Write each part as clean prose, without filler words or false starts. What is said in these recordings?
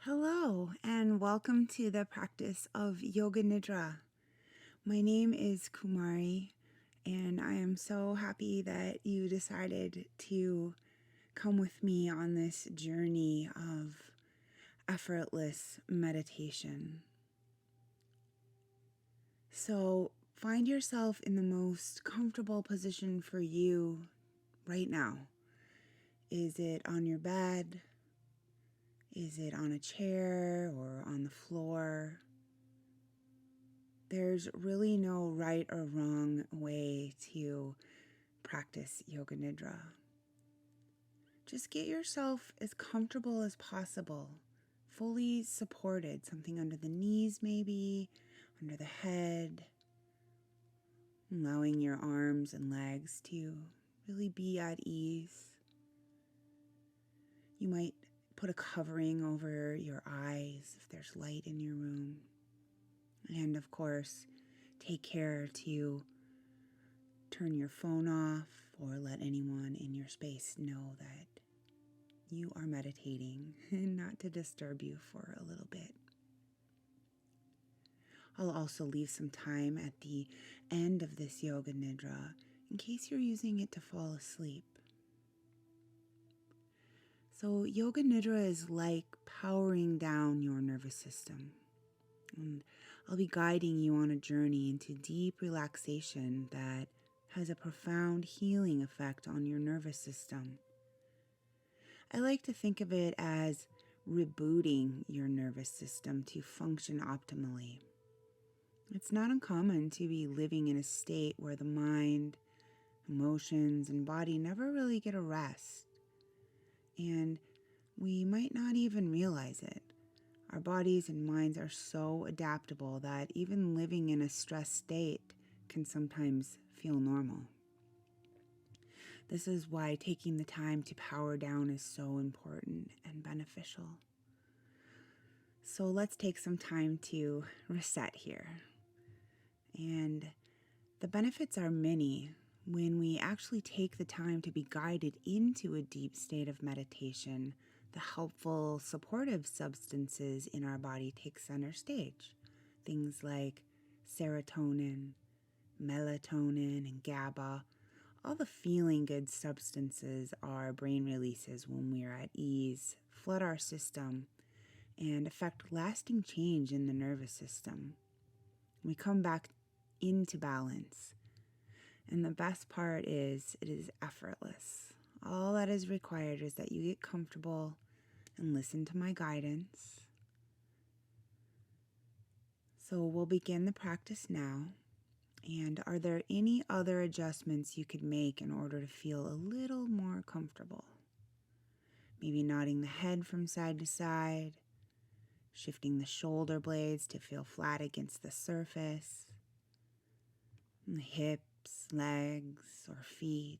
Hello, and welcome to the practice of Yoga Nidra. My name is Kumari, and I am so happy that you decided to come with me on this journey of effortless meditation. So, find yourself in the most comfortable position for you right now. Is it on your bed? Is it on a chair or on the floor? There's really no right or wrong way to practice Yoga Nidra. Just get yourself as comfortable as possible, fully supported, something under the knees maybe, under the head, allowing your arms and legs to really be at ease. You might put a covering over your eyes if there's light in your room. And of course, take care to turn your phone off or let anyone in your space know that you are meditating and not to disturb you for a little bit. I'll also leave some time at the end of this Yoga Nidra in case you're using it to fall asleep. So Yoga Nidra is like powering down your nervous system. And I'll be guiding you on a journey into deep relaxation that has a profound healing effect on your nervous system. I like to think of it as rebooting your nervous system to function optimally. It's not uncommon to be living in a state where the mind, emotions, and body never really get a rest. And we might not even realize it. Our bodies and minds are so adaptable that even living in a stressed state can sometimes feel normal. This is why taking the time to power down is so important and beneficial. So let's take some time to reset here. And the benefits are many. When we actually take the time to be guided into a deep state of meditation, the helpful, supportive substances in our body take center stage. Things like serotonin, melatonin, and GABA. All the feeling good substances are brain releases when we are at ease, flood our system, and affect lasting change in the nervous system. We come back into balance. And the best part is, it is effortless. All that is required is that you get comfortable and listen to my guidance. So we'll begin the practice now. And are there any other adjustments you could make in order to feel a little more comfortable? Maybe nodding the head from side to side, shifting the shoulder blades to feel flat against the surface, and the hips, legs, or feet.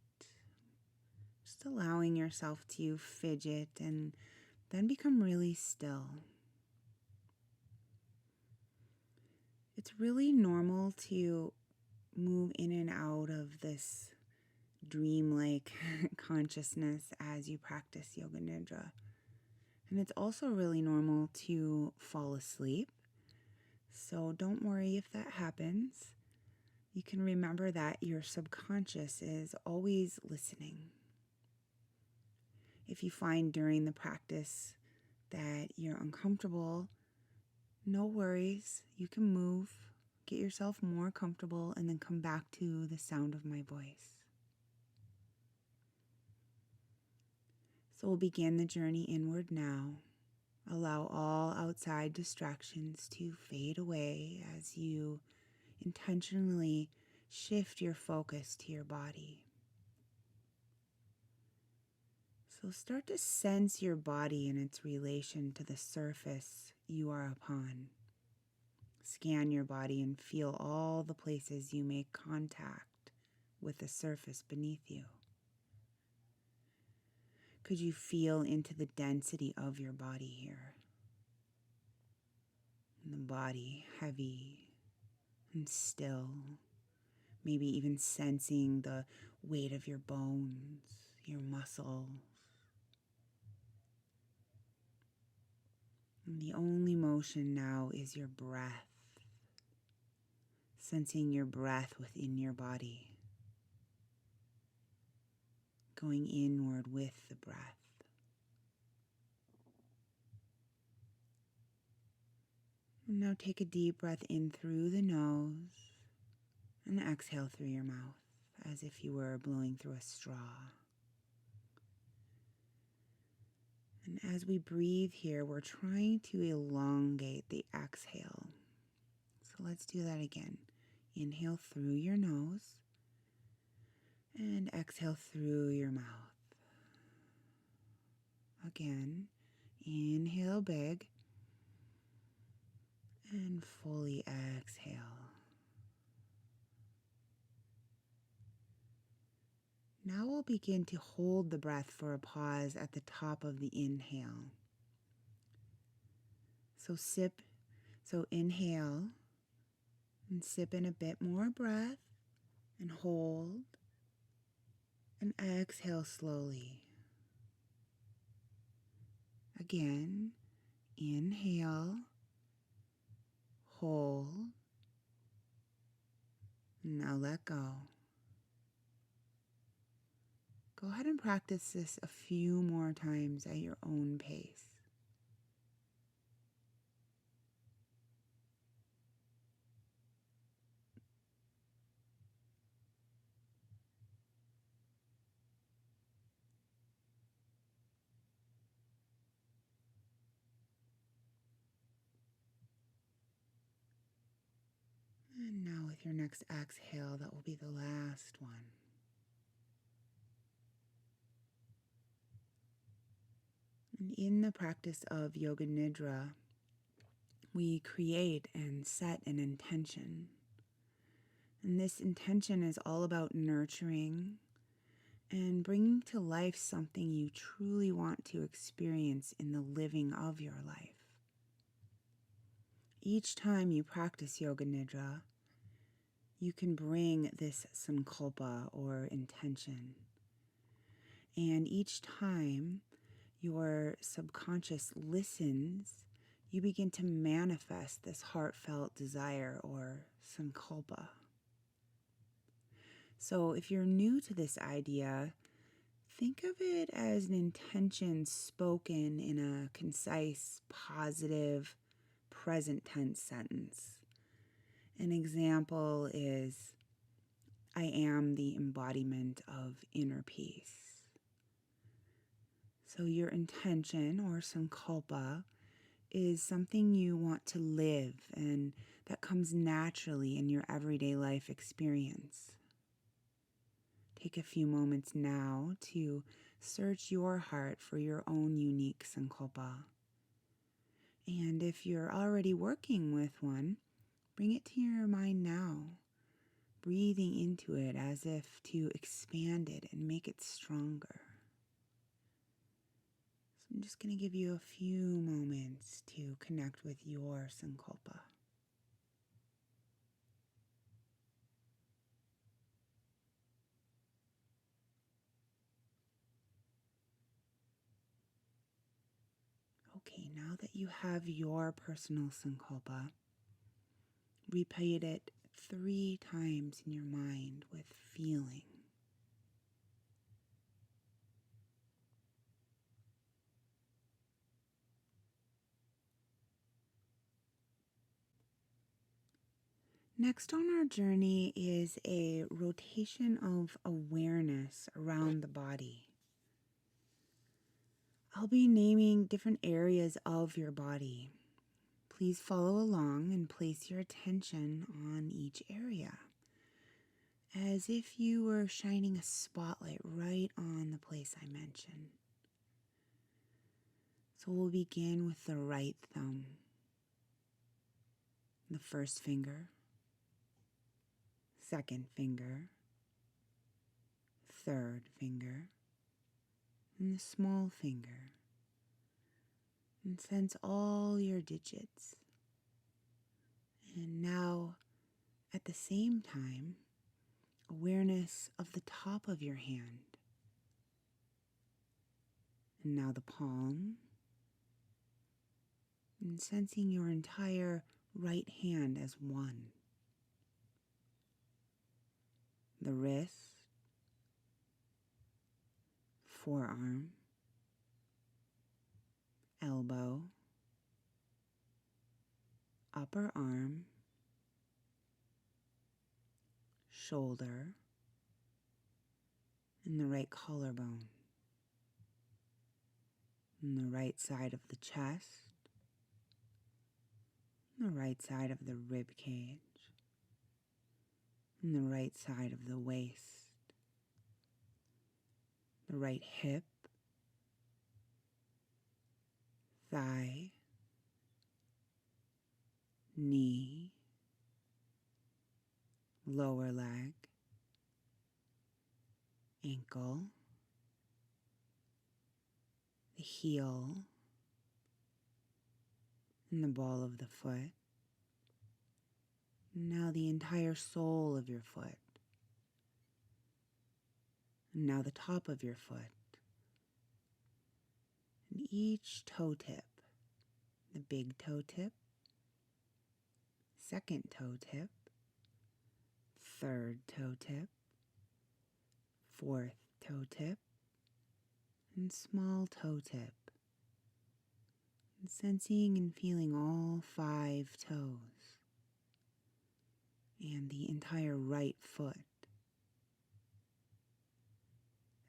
Just allowing yourself to fidget and then become really still. It's really normal to move in and out of this dreamlike consciousness as you practice Yoga Nidra. And it's also really normal to fall asleep. So don't worry if that happens. You can remember that your subconscious is always listening. If you find during the practice that you're uncomfortable, no worries. You can move, get yourself more comfortable, and then come back to the sound of my voice. So we'll begin the journey inward now. Allow all outside distractions to fade away as you intentionally shift your focus to your body. So start to sense your body and its relation to the surface you are upon. Scan your body and feel all the places you make contact with the surface beneath you. Could you feel into the density of your body here? And the body heavy and still, maybe even sensing the weight of your bones, your muscles. And the only motion now is your breath, sensing your breath within your body, going inward with the breath. And now take a deep breath in through the nose and exhale through your mouth as if you were blowing through a straw. And as we breathe here, we're trying to elongate the exhale. So let's do that again. Inhale through your nose and exhale through your mouth. Again, inhale big and fully exhale. Now we'll begin to hold the breath for a pause at the top of the inhale. So inhale and sip in a bit more breath and hold and exhale slowly. Again, inhale, hold, and now let go. Go ahead and practice this a few more times at your own pace. And now with your next exhale, that will be the last one. And in the practice of Yoga Nidra, we create and set an intention. And this intention is all about nurturing and bringing to life something you truly want to experience in the living of your life. Each time you practice Yoga Nidra, you can bring this sankalpa or intention. And each time your subconscious listens, you begin to manifest this heartfelt desire or sankalpa. So if you're new to this idea, think of it as an intention spoken in a concise, positive, present tense sentence. An example is, I am the embodiment of inner peace. So your intention or sankalpa is something you want to live and that comes naturally in your everyday life experience. Take a few moments now to search your heart for your own unique sankalpa. And if you're already working with one, bring it to your mind now, breathing into it as if to expand it and make it stronger. So I'm just going to give you a few moments to connect with your sankalpa. Okay, now that you have your personal sankalpa, repeat it 3 times in your mind with feeling. Next on our journey is a rotation of awareness around the body. I'll be naming different areas of your body. Please follow along and place your attention on each area, as if you were shining a spotlight right on the place I mentioned. So we'll begin with the right thumb, the first finger, second finger, third finger, and the small finger. And sense all your digits. And now, at the same time, awareness of the top of your hand. And now the palm, and sensing your entire right hand as one. The wrist, forearm, elbow, upper arm, shoulder, and the right collarbone. And the right side of the chest, the right side of the rib cage, and the right side of the waist, the right hip, thigh, knee, lower leg, ankle, the heel, and the ball of the foot. Now the entire sole of your foot. And now the top of your foot. And each toe tip. The big toe tip, second toe tip, third toe tip, fourth toe tip, and small toe tip. And sensing and feeling all 5 toes and the entire right foot.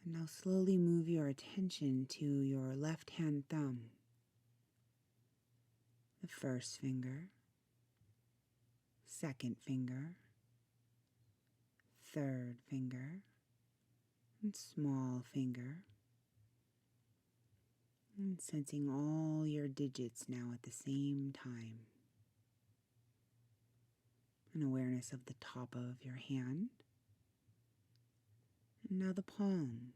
And now slowly move your attention to your left hand thumb, the first finger, second finger, third finger, and small finger. And sensing all your digits now at the same time. An awareness of the top of your hand. And now the palm.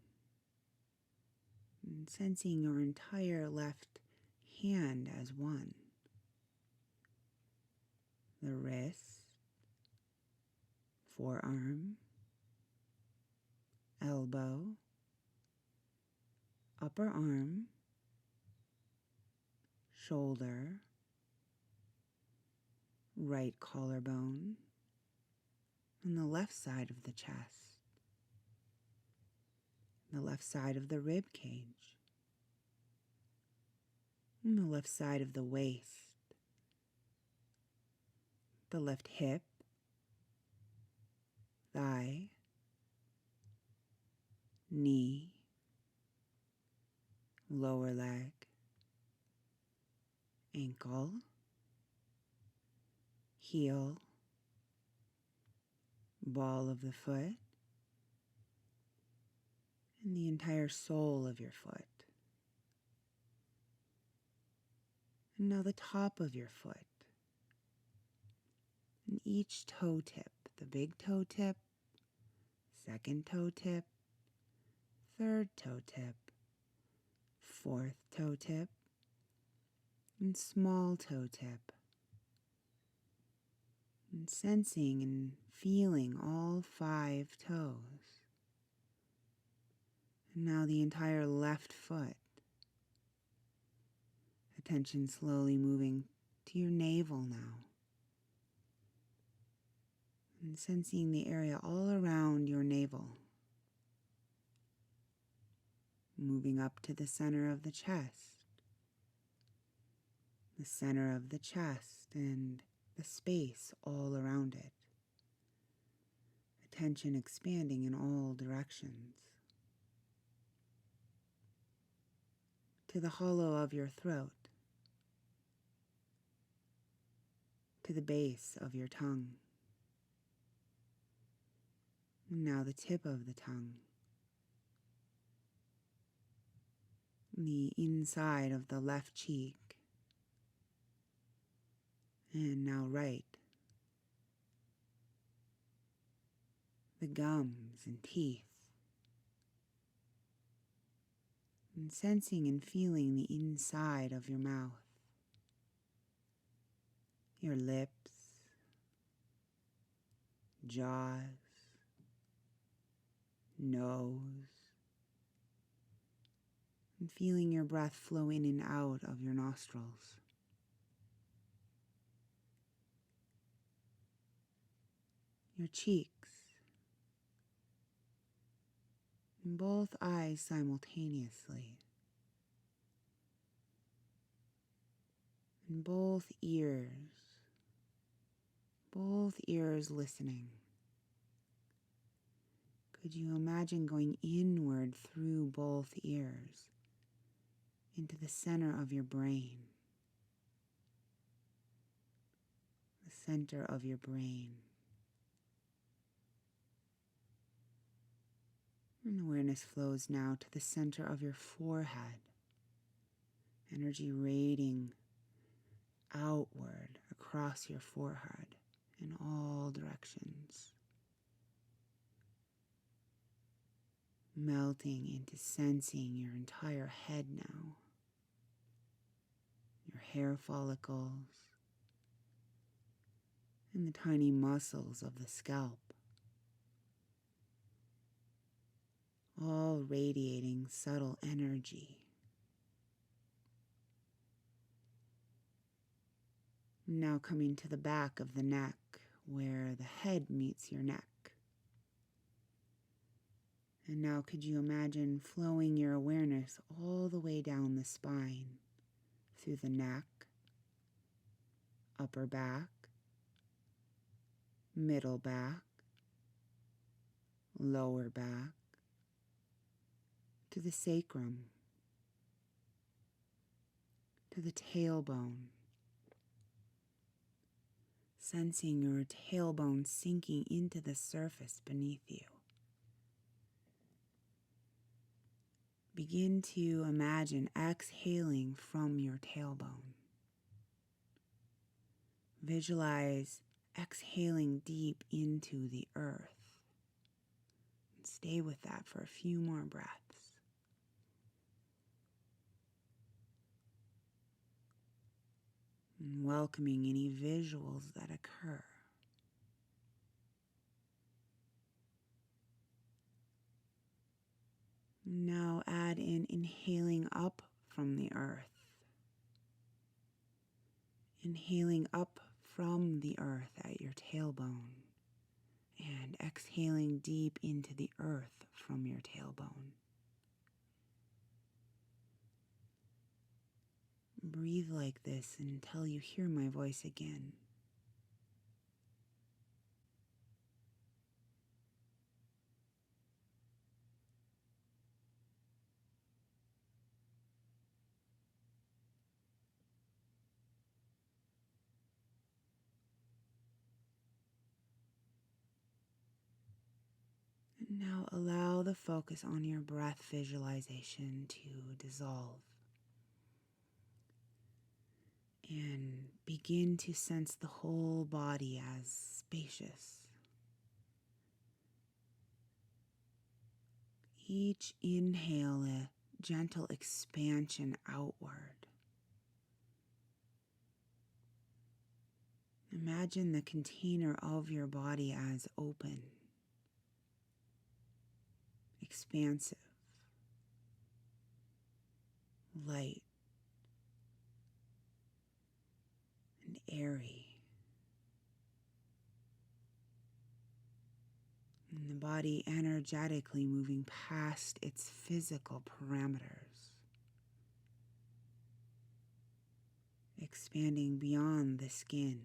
And sensing your entire left hand as one. The wrist, forearm, elbow, upper arm, shoulder, right collarbone, and the left side of the chest, the left side of the rib cage, and the left side of the waist, the left hip, thigh, knee, lower leg, ankle, heel, ball of the foot, and the entire sole of your foot. And now the top of your foot, and each toe tip, the big toe tip, second toe tip, third toe tip, fourth toe tip, and small toe tip. And sensing and feeling all 5 toes. And now the entire left foot. Attention slowly moving to your navel now. And sensing the area all around your navel. Moving up to the center of the chest. The center of the chest and the space all around it. Attention expanding in all directions. To the hollow of your throat. To the base of your tongue. And now the tip of the tongue. The inside of the left cheek. And now right. The gums and teeth. And sensing and feeling the inside of your mouth. Your lips. Jaws. Nose. And feeling your breath flow in and out of your nostrils. your cheeks, and both eyes simultaneously, and both ears listening. Could you imagine going inward through both ears into the center of your brain? The center of your brain. And awareness flows now to the center of your forehead. Energy radiating outward across your forehead in all directions. Melting into sensing your entire head now. Your hair follicles and the tiny muscles of the scalp. All radiating subtle energy. Now coming to the back of the neck where the head meets your neck. And now could you imagine flowing your awareness all the way down the spine, through the neck, upper back, middle back, lower back, to the sacrum, to the tailbone, sensing your tailbone sinking into the surface beneath you. Begin to imagine exhaling from your tailbone. Visualize exhaling deep into the earth. And stay with that for a few more breaths. And welcoming any visuals that occur. Now add in inhaling up from the earth. Inhaling up from the earth at your tailbone. And exhaling deep into the earth from your tailbone. Breathe like this until you hear my voice again. And now allow the focus on your breath visualization to dissolve. And begin to sense the whole body as spacious. Each inhale, a gentle expansion outward. Imagine the container of your body as open, expansive, light, and airy. And the body energetically moving past its physical parameters, expanding beyond the skin,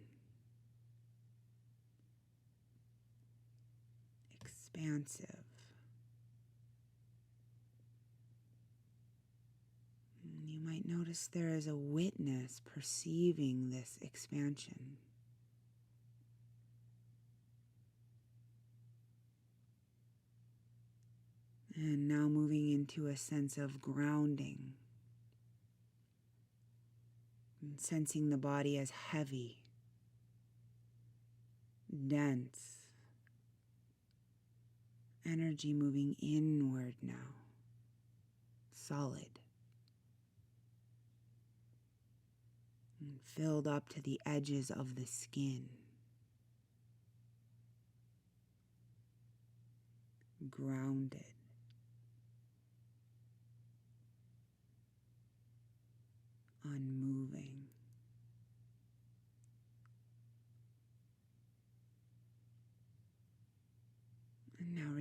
expansive. And you might notice there is a witness perceiving this expansion. And now moving into a sense of grounding. And sensing the body as heavy, dense. Energy moving inward now. Solid. And filled up to the edges of the skin. Grounded. Unmoving.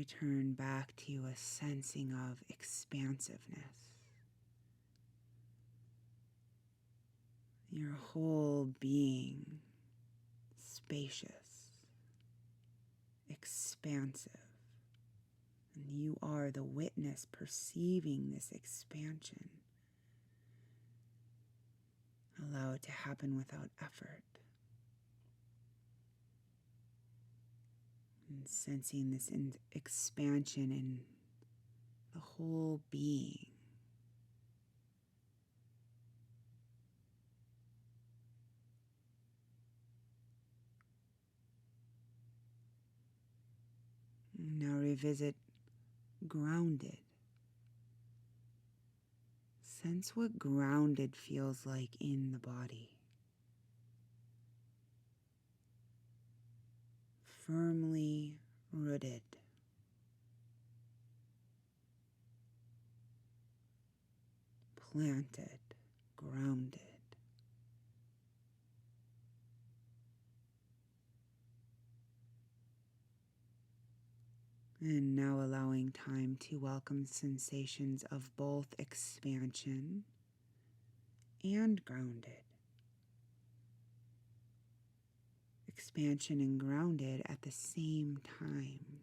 return back to a sensing of expansiveness. Your whole being spacious, expansive, and you are the witness perceiving this expansion. Allow it to happen without effort. And sensing this expansion in the whole being. Now revisit grounded. Sense what grounded feels like in the body. Firmly rooted. Planted, grounded. And now allowing time to welcome sensations of both expansion and grounded. Expansion and grounded at the same time.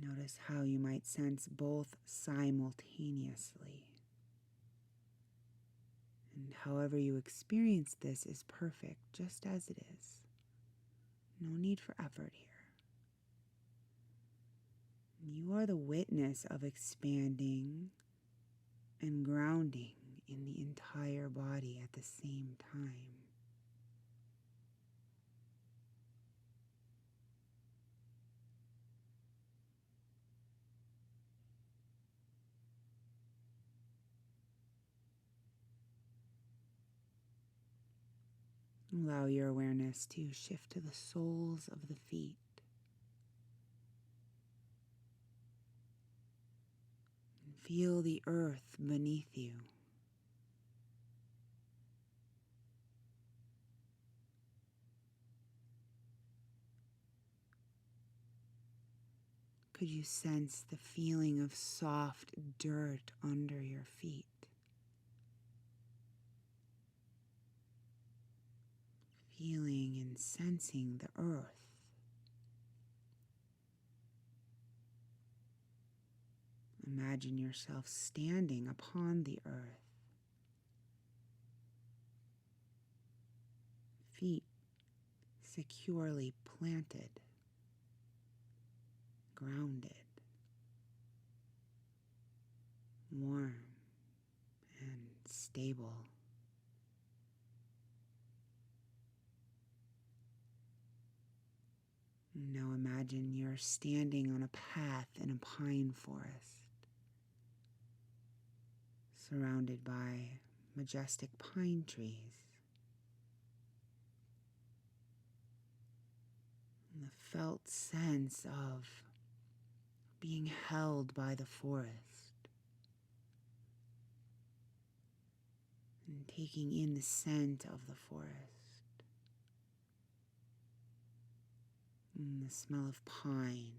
Notice how you might sense both simultaneously. And however you experience this is perfect, just as it is. No need for effort here. You are the witness of expanding and grounding in the entire body at the same time. Allow your awareness to shift to the soles of the feet. And feel the earth beneath you. Could you sense the feeling of soft dirt under your feet? Feeling and sensing the earth. Imagine yourself standing upon the earth. Feet securely planted, grounded, warm, and stable. Now imagine you're standing on a path in a pine forest, surrounded by majestic pine trees. And the felt sense of being held by the forest and taking in the scent of the forest and the smell of pine,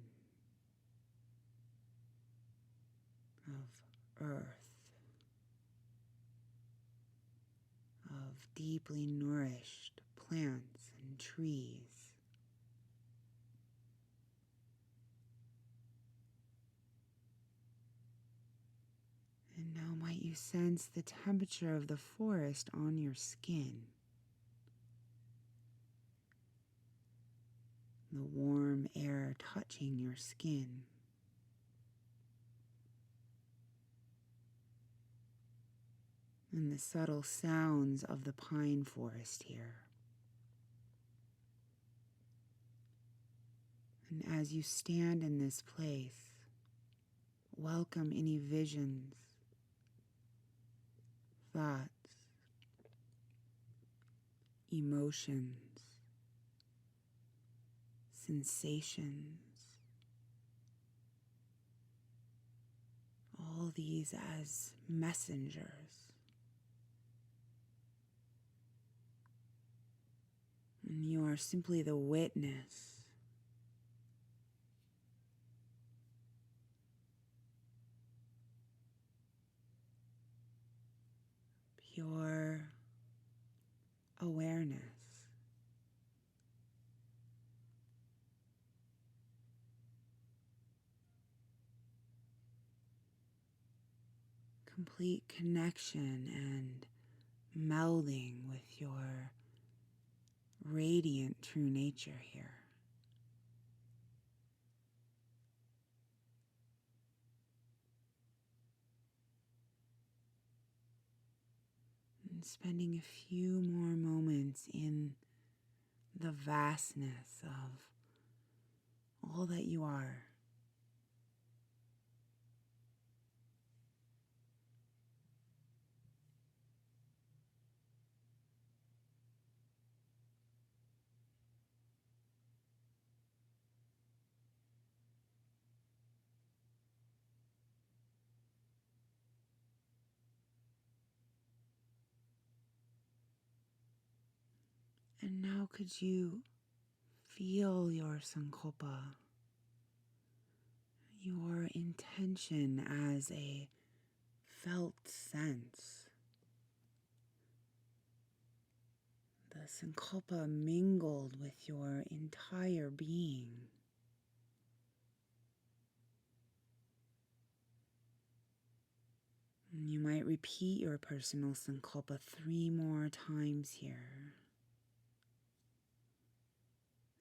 of earth, of deeply nourished plants and trees. And now might you sense the temperature of the forest on your skin. The warm air touching your skin. And the subtle sounds of the pine forest here. And as you stand in this place, welcome any visions, thoughts, emotions, sensations, all these as messengers. And you are simply the witness your awareness. Complete connection and melding with your radiant true nature here. And spending a few more moments in the vastness of all that you are. And now could you feel your sankalpa, your intention as a felt sense. The sankalpa mingled with your entire being. And you might repeat your personal sankalpa 3 more times here.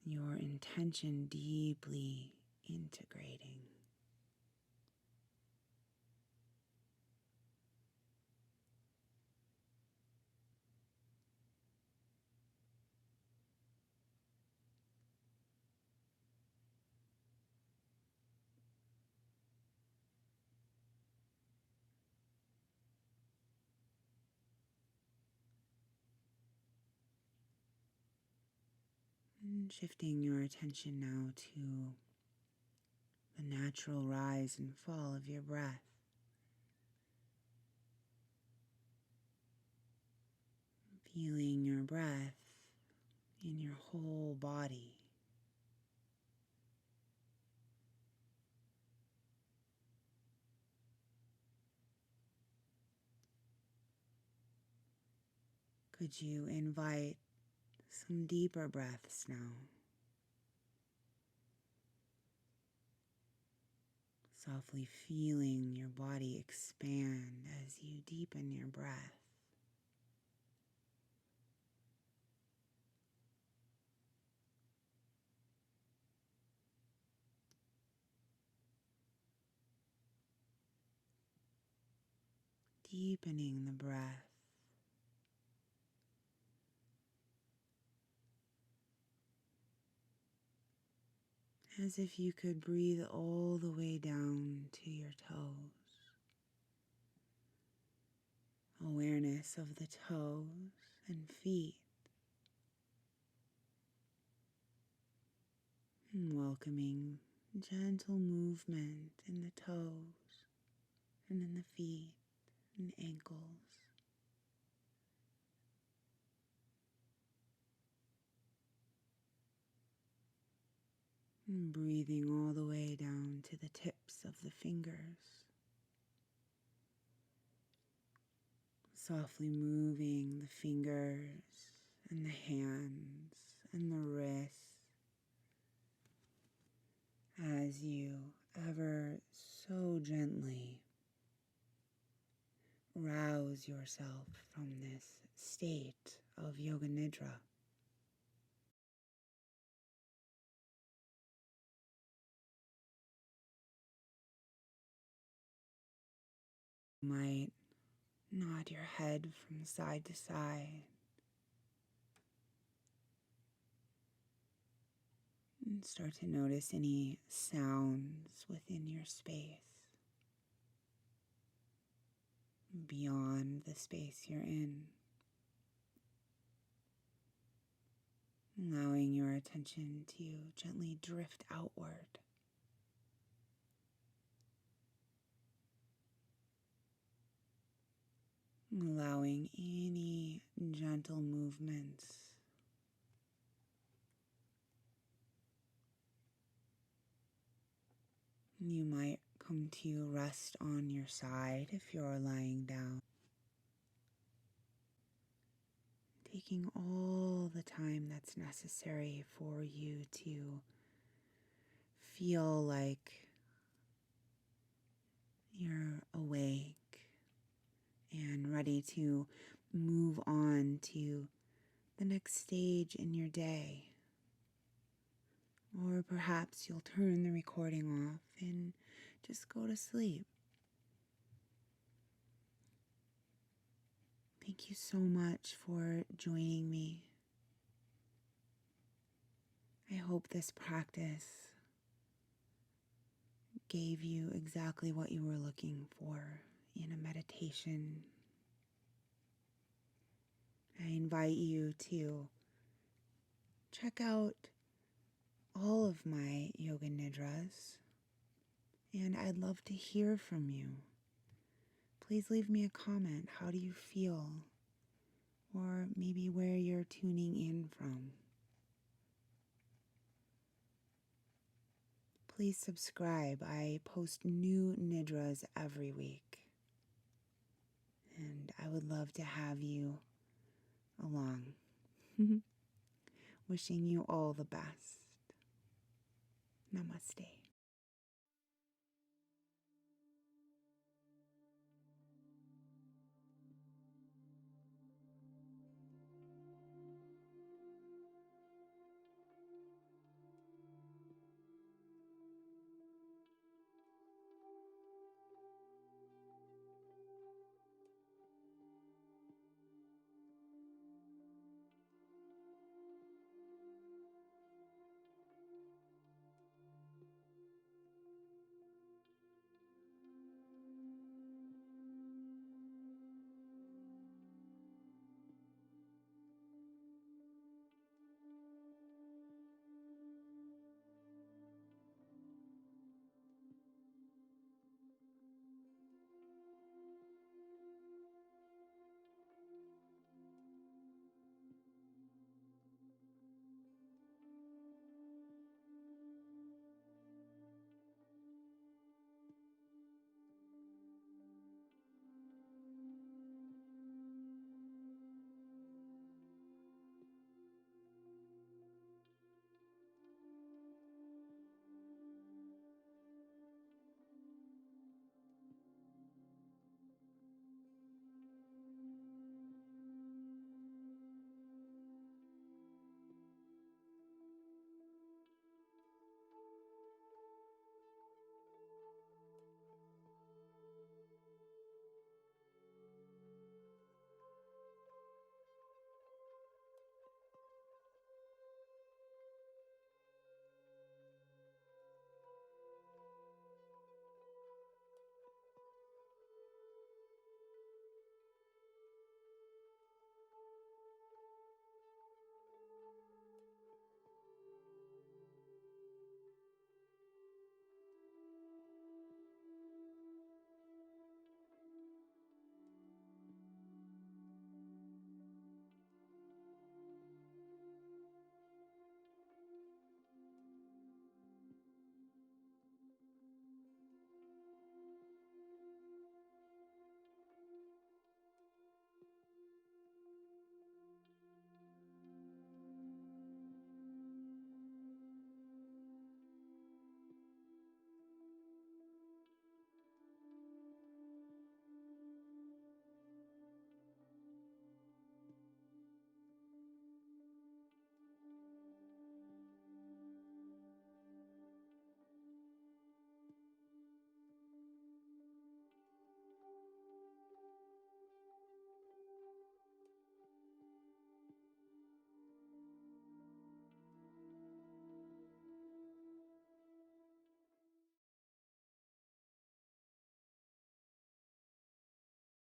Your intention deeply integrating. And shifting your attention now to the natural rise and fall of your breath. Feeling your breath in your whole body. Could you invite some deeper breaths now? Softly feeling your body expand as you deepen your breath. Deepening the breath. As if you could breathe all the way down to your toes. Awareness of the toes and feet. And welcoming gentle movement in the toes and in the feet and ankles. And breathing all the way down to the tips of the fingers. Softly moving the fingers and the hands and the wrists as you ever so gently rouse yourself from this state of Yoga Nidra. You might nod your head from side to side and start to notice any sounds within your space, beyond the space you're in. Allowing your attention to gently drift outward. Allowing any gentle movements you might come to rest on your side if you're lying down. taking all the time that's necessary for you to feel like you're awake and ready to move on to the next stage in your day. Or perhaps you'll turn the recording off and just go to sleep. Thank you so much for joining me. I hope this practice gave you exactly what you were looking for in a meditation. I invite you to check out all of my Yoga Nidras, and I'd love to hear from you. Please leave me a comment. How do you feel? Or maybe where you're tuning in from. Please subscribe. I post new Nidras every week. And I would love to have you along. Wishing you all the best. Namaste.